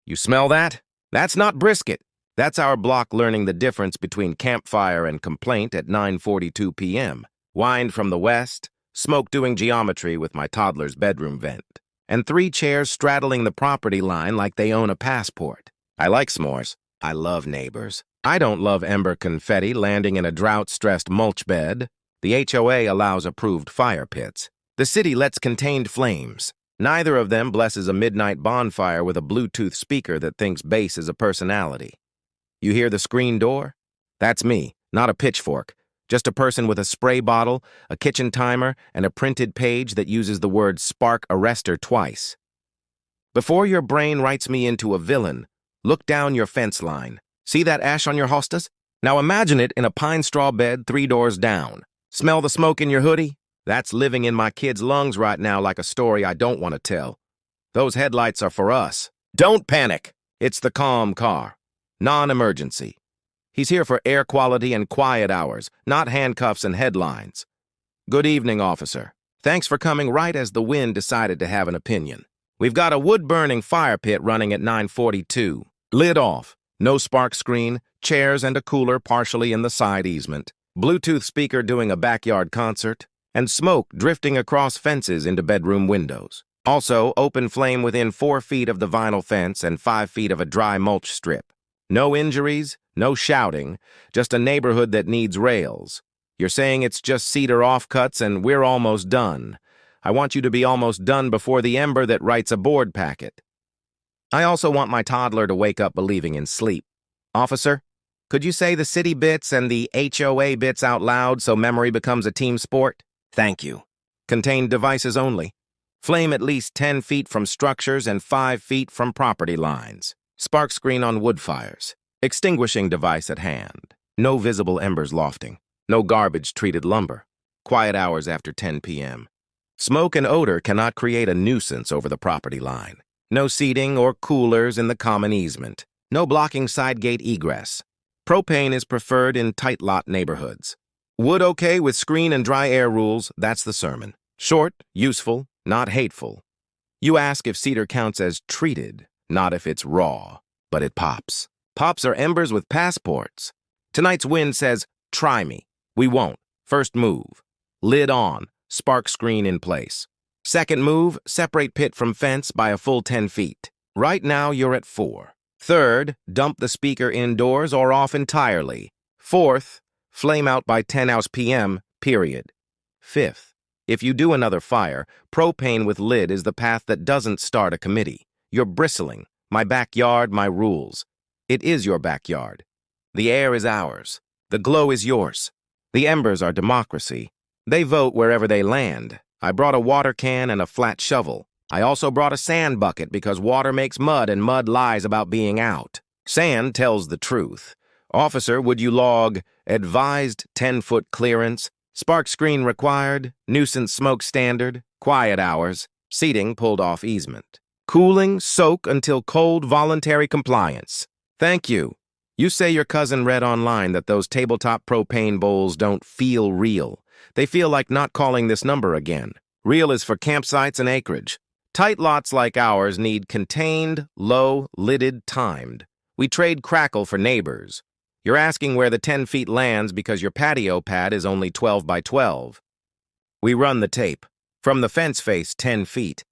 You smell that? That's not brisket. That's our block learning the difference between campfire and complaint at 9:42 p.m. Wind from the west, smoke doing geometry with my toddler's bedroom vent, and 3 chairs straddling the property line like they own a passport. I like s'mores. I love neighbors. I don't love ember confetti landing in a drought-stressed mulch bed. The HOA allows approved fire pits. The city lets contained flames. Neither of them blesses a midnight bonfire with a Bluetooth speaker that thinks bass is a personality. You hear the screen door? That's me, not a pitchfork. Just a person with a spray bottle, a kitchen timer, and a printed page that uses the word spark arrestor twice. Before your brain writes me into a villain, look down your fence line. See that ash on your hostas? Now imagine it in a pine straw bed 3 doors down. Smell the smoke in your hoodie? That's living in my kid's lungs right now like a story I don't want to tell. Those headlights are for us. Don't panic. It's the calm car. Non-emergency. He's here for air quality and quiet hours, not handcuffs and headlines. Good evening, officer. Thanks for coming right as the wind decided to have an opinion. We've got a wood-burning fire pit running at 9:42. Lid off. No spark screen, chairs and a cooler partially in the side easement. Bluetooth speaker doing a backyard concert, and smoke drifting across fences into bedroom windows. Also, open flame within 4 feet of the vinyl fence and 5 feet of a dry mulch strip. No injuries, no shouting, just a neighborhood that needs rails. You're saying it's just cedar offcuts and we're almost done. I want you to be almost done before the ember that writes a board packet. I also want my toddler to wake up believing in sleep. Officer, could you say the city bits and the HOA bits out loud so memory becomes a team sport? Thank you. Contained devices only. Flame at least 10 feet from structures and 5 feet from property lines. Spark screen on wood fires. Extinguishing device at hand. No visible embers lofting. No garbage-treated lumber. Quiet hours after 10 p.m. Smoke and odor cannot create a nuisance over the property line. No seating or coolers in the common easement. No blocking side gate egress. Propane is preferred in tight lot neighborhoods. Wood okay with screen and dry air rules, that's the sermon. Short, useful, not hateful. You ask if cedar counts as treated, not if it's raw, but it pops. Pops are embers with passports. Tonight's wind says, try me. We won't. First move. Lid on, spark screen in place. Second move, separate pit from fence by a full 10 feet. Right now you're at 4. Third, dump the speaker indoors or off entirely. Fourth, flame out by 10 hours p.m., period. Fifth, if you do another fire, propane with lid is the path that doesn't start a committee. You're bristling. My backyard, my rules. It is your backyard. The air is ours. The glow is yours. The embers are democracy. They vote wherever they land. I brought a water can and a flat shovel. I also brought a sand bucket because water makes mud and mud lies about being out. Sand tells the truth. Officer, would you log advised 10-foot clearance, spark screen required, nuisance smoke standard, quiet hours, seating pulled off easement. Cooling, soak until cold voluntary compliance. Thank you. You say your cousin read online that those tabletop propane bowls don't feel real. They feel like not calling this number again. Real is for campsites and acreage. Tight lots like ours need contained, low, lidded, timed. We trade crackle for neighbors. You're asking where the 10 feet lands because your patio pad is only 12 by 12. We run the tape. From the fence face, 10 feet.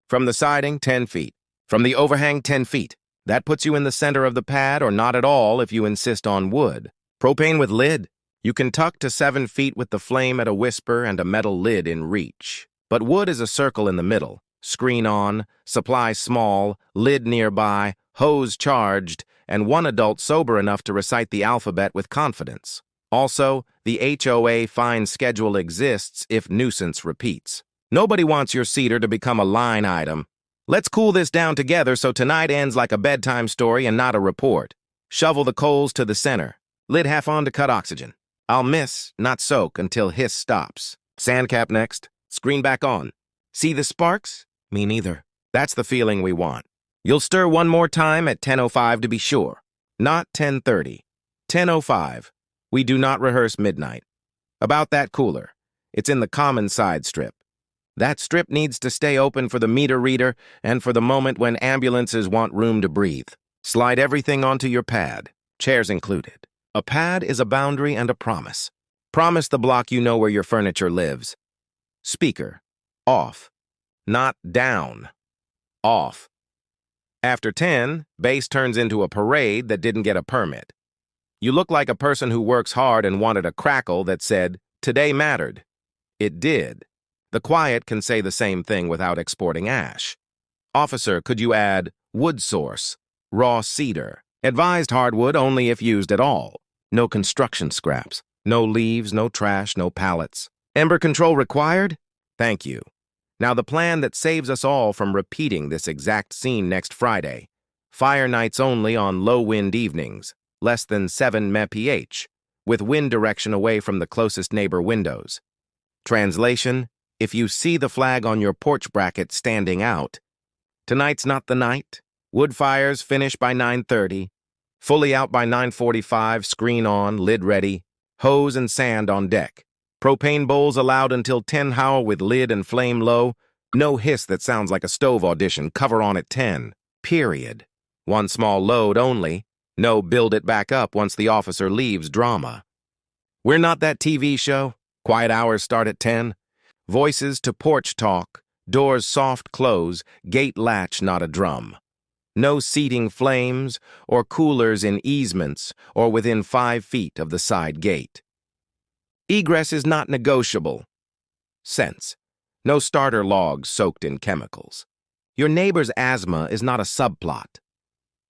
From the siding, 10 feet. From the overhang, 10 feet. That puts you in the center of the pad or not at all if you insist on wood. Propane with lid. You can tuck to 7 feet with the flame at a whisper and a metal lid in reach. But wood is a circle in the middle. Screen on, supply small, lid nearby, hose charged, and one adult sober enough to recite the alphabet with confidence. Also, the HOA fine schedule exists if nuisance repeats. Nobody wants your cedar to become a line item. Let's cool this down together so tonight ends like a bedtime story and not a report. Shovel the coals to the center. Lid half on to cut oxygen. I'll miss, not soak, until hiss stops. Sand cap next. Screen back on. See the sparks? Me neither. That's the feeling we want. You'll stir one more time at 10:05 to be sure. Not 10:30. 10:05. We do not rehearse midnight. About that cooler. It's in the common side strip. That strip needs to stay open for the meter reader and for the moment when ambulances want room to breathe. Slide everything onto your pad, chairs included. A pad is a boundary and a promise. Promise the block you know where your furniture lives. Speaker, off. Not down. Off. After 10, bass turns into a parade that didn't get a permit. You look like a person who works hard and wanted a crackle that said, "Today mattered." It did. The quiet can say the same thing without exporting ash. Officer, could you add wood source, raw cedar? Advised hardwood only if used at all. No construction scraps. No leaves, no trash, no pallets. Ember control required? Thank you. Now the plan that saves us all from repeating this exact scene next Friday. Fire nights only on low-wind evenings, less than 7 mph, with wind direction away from the closest neighbor windows. Translation, if you see the flag on your porch bracket standing out, tonight's not the night. Wood fires finish by 9:30. Fully out by 9:45, screen on, lid ready, hose and sand on deck. Propane bowls allowed until 10 HOA with lid and flame low. No hiss that sounds like a stove audition, cover on at 10. Period. One small load only. No build it back up once the officer leaves drama. We're not that TV show. Quiet hours start at 10. Voices to porch talk. Doors soft close. Gate latch, not a drum. No seating flames or coolers in easements or within 5 feet of the side gate. Egress is not negotiable. Sense. No starter logs soaked in chemicals. Your neighbor's asthma is not a subplot.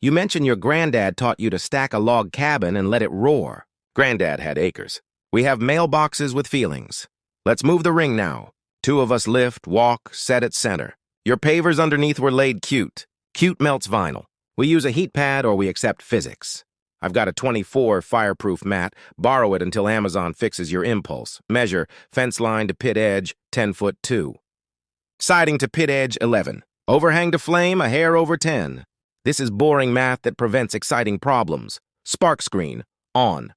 You mention your granddad taught you to stack a log cabin and let it roar. Granddad had acres. We have mailboxes with feelings. Let's move the ring now. 2 of us lift, walk, set at center. Your pavers underneath were laid cute. Cute melts vinyl. We use a heat pad or we accept physics. I've got a 24 fireproof mat. Borrow it until Amazon fixes your impulse. Measure, fence line to pit edge, 10'2". Siding to pit edge, 11. Overhang to flame, a hair over 10. This is boring math that prevents exciting problems. Spark screen, on.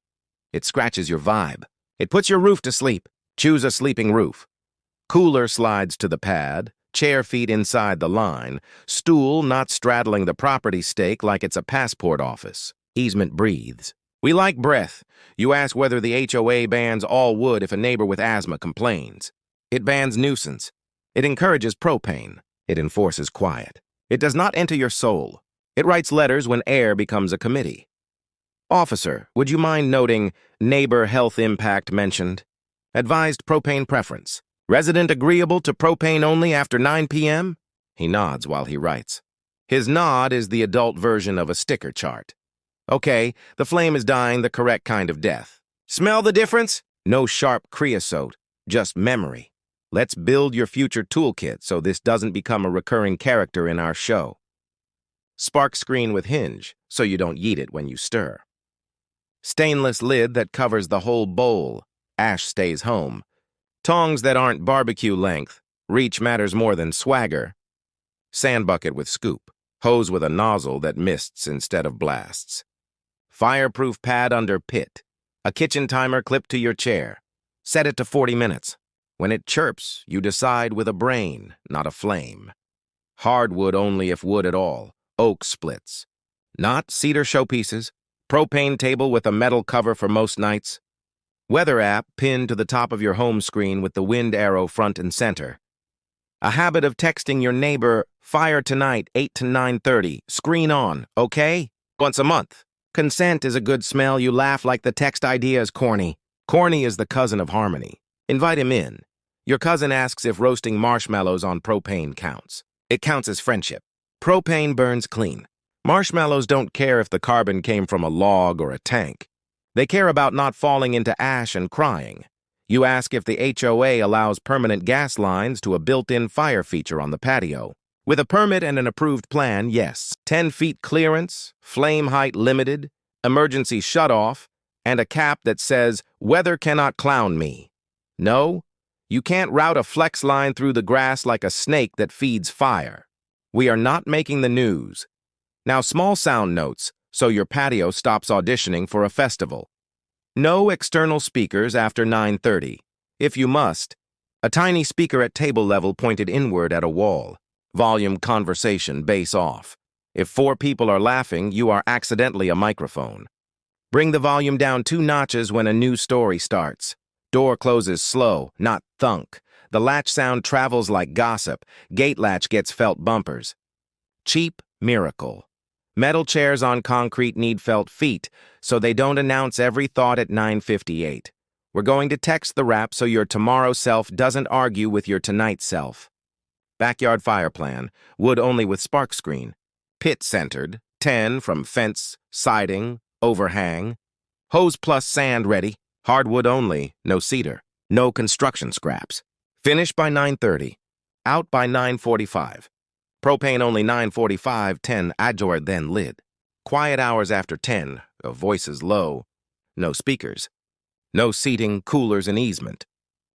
It scratches your vibe. It puts your roof to sleep. Choose a sleeping roof. Cooler slides to the pad. Chair feet inside the line, stool not straddling the property stake like it's a passport office. Easement breathes. We like breath. You ask whether the HOA bans all wood if a neighbor with asthma complains. It bans nuisance. It encourages propane. It enforces quiet. It does not enter your soul. It writes letters when air becomes a committee. Officer, would you mind noting neighbor health impact mentioned? Advised propane preference. Resident agreeable to propane only after 9 p.m.? He nods while he writes. His nod is the adult version of a sticker chart. Okay, the flame is dying the correct kind of death. Smell the difference? No sharp creosote, just memory. Let's build your future toolkit so this doesn't become a recurring character in our show. Spark screen with hinge, so you don't yeet it when you stir. Stainless lid that covers the whole bowl. Ash stays home. Tongs that aren't barbecue length. Reach matters more than swagger. Sand bucket with scoop. Hose with a nozzle that mists instead of blasts. Fireproof pad under pit. A kitchen timer clipped to your chair. Set it to 40 minutes. When it chirps, you decide with a brain, not a flame. Hardwood only if wood at all. Oak splits. Not cedar showpieces. Propane table with a metal cover for most nights. Weather app pinned to the top of your home screen with the wind arrow front and center. A habit of texting your neighbor, fire tonight, 8 to 9:30, screen on, okay? Once a month. Consent is a good smell. You laugh like the text idea is corny. Corny is the cousin of harmony. Invite him in. Your cousin asks if roasting marshmallows on propane counts. It counts as friendship. Propane burns clean. Marshmallows don't care if the carbon came from a log or a tank. They care about not falling into ash and crying. You ask if the HOA allows permanent gas lines to a built-in fire feature on the patio. With a permit and an approved plan, yes. 10 feet clearance, flame height limited, emergency shutoff, and a cap that says, "Weather cannot clown me." No, you can't route a flex line through the grass like a snake that feeds fire. We are not making the news. Now, small sound notes, so your patio stops auditioning for a festival. No external speakers after 9:30. If you must, A tiny speaker at table level pointed inward at a wall. Volume conversation, bass off. If 4 people are laughing, you are accidentally a microphone. Bring the volume down 2 notches when a new story starts. Door closes slow, not thunk. The latch sound travels like gossip. Gate latch gets felt bumpers. Cheap miracle. Metal chairs on concrete need felt feet, so they don't announce every thought at 9:58. We're going to text the rap so your tomorrow self doesn't argue with your tonight self. Backyard fire plan, wood only with spark screen. Pit centered, 10 from fence, siding, overhang. Hose plus sand ready, hardwood only, no cedar. No construction scraps. Finish by 9:30. Out by 9:45. Propane only 9:45, 10 adjour then lid. Quiet hours after 10, voices low. No speakers. No seating, coolers, and easement.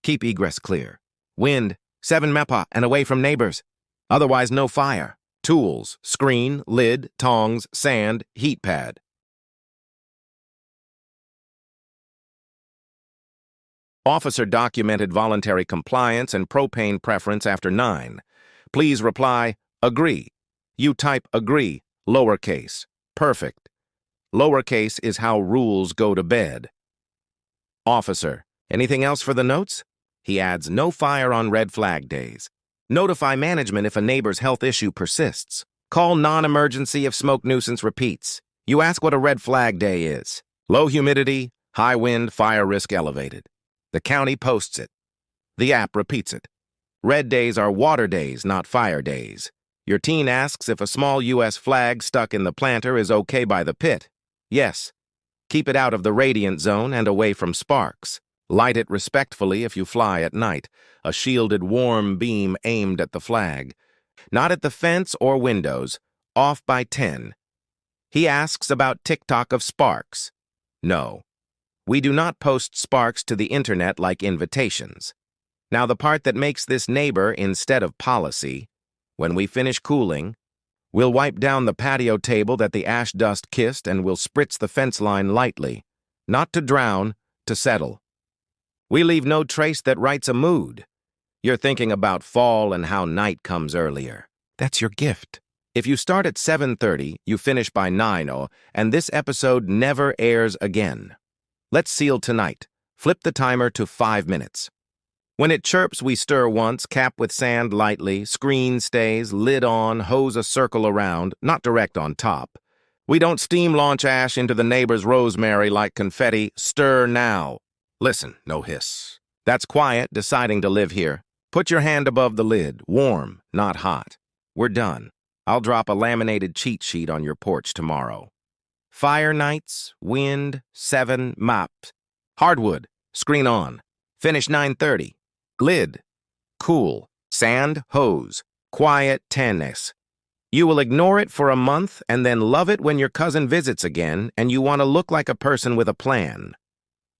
Keep egress clear. Wind, 7 MEPA and away from neighbors. Otherwise no fire. Tools, screen, lid, tongs, sand, heat pad. Officer documented voluntary compliance and propane preference after 9. Please reply, agree. You type agree, lowercase. Perfect. Lowercase is how rules go to bed. Officer, anything else for the notes? He adds, no fire on red flag days. Notify management if a neighbor's health issue persists. Call non-emergency if smoke nuisance repeats. You ask what a red flag day is. Low humidity, high wind, fire risk elevated. The county posts it. The app repeats it. Red days are water days, not fire days. Your teen asks if a small U.S. flag stuck in the planter is okay by the pit. Yes. Keep it out of the radiant zone and away from sparks. Light it respectfully if you fly at night, a shielded warm beam aimed at the flag. Not at the fence or windows, off by 10. He asks about TikTok of sparks. No. We do not post sparks to the internet like invitations. Now the part that makes this neighbor instead of policy, when we finish cooling, we'll wipe down the patio table that the ash dust kissed and we'll spritz the fence line lightly. Not to drown, to settle. We leave no trace that writes a mood. You're thinking about fall and how night comes earlier. That's your gift. If you start at 7:30, you finish by 9:00, and this episode never airs again. Let's seal tonight. Flip the timer to 5 minutes. When it chirps, we stir once, cap with sand lightly, screen stays, lid on, hose a circle around, not direct on top. We don't steam launch ash into the neighbor's rosemary like confetti. Stir now. Listen, no hiss. That's quiet, deciding to live here. Put your hand above the lid, warm, not hot. We're done. I'll drop a laminated cheat sheet on your porch tomorrow. Fire nights, wind, 7 maps. Hardwood, screen on. Finish 9:30. Lid, cool. Sand, hose. Quiet, 10s. You will ignore it for a month and then love it when your cousin visits again and you want to look like a person with a plan.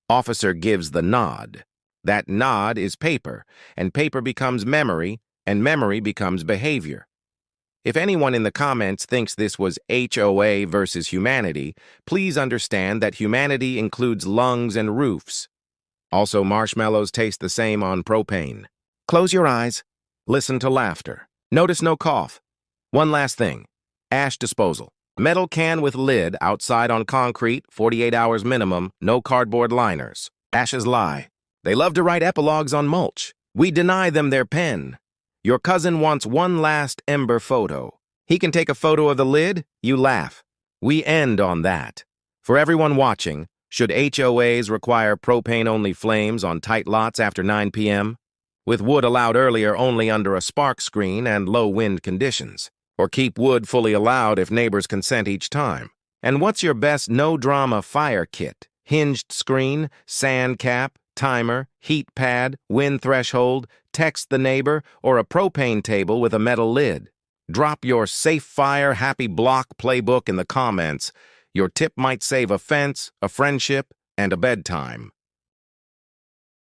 Officer gives the nod. That nod is paper, and paper becomes memory, and memory becomes behavior. If anyone in the comments thinks this was HOA versus humanity, please understand that humanity includes lungs and roofs. Also, marshmallows taste the same on propane. Close your eyes. Listen to laughter. Notice no cough. One last thing. Ash disposal. Metal can with lid outside on concrete, 48 hours minimum, no cardboard liners. Ashes lie. They love to write epilogues on mulch. We deny them their pen. Your cousin wants one last ember photo. He can take a photo of the lid, you laugh. We end on that. For everyone watching, should HOAs require propane-only flames on tight lots after 9 p.m.? With wood allowed earlier only under a spark screen and low wind conditions? Or keep wood fully allowed if neighbors consent each time? And what's your best no-drama fire kit? Hinged screen, sand cap, timer, heat pad, wind threshold, text the neighbor, or a propane table with a metal lid? Drop your safe fire happy block playbook in the comments. Your tip might save a fence, a friendship, and a bedtime.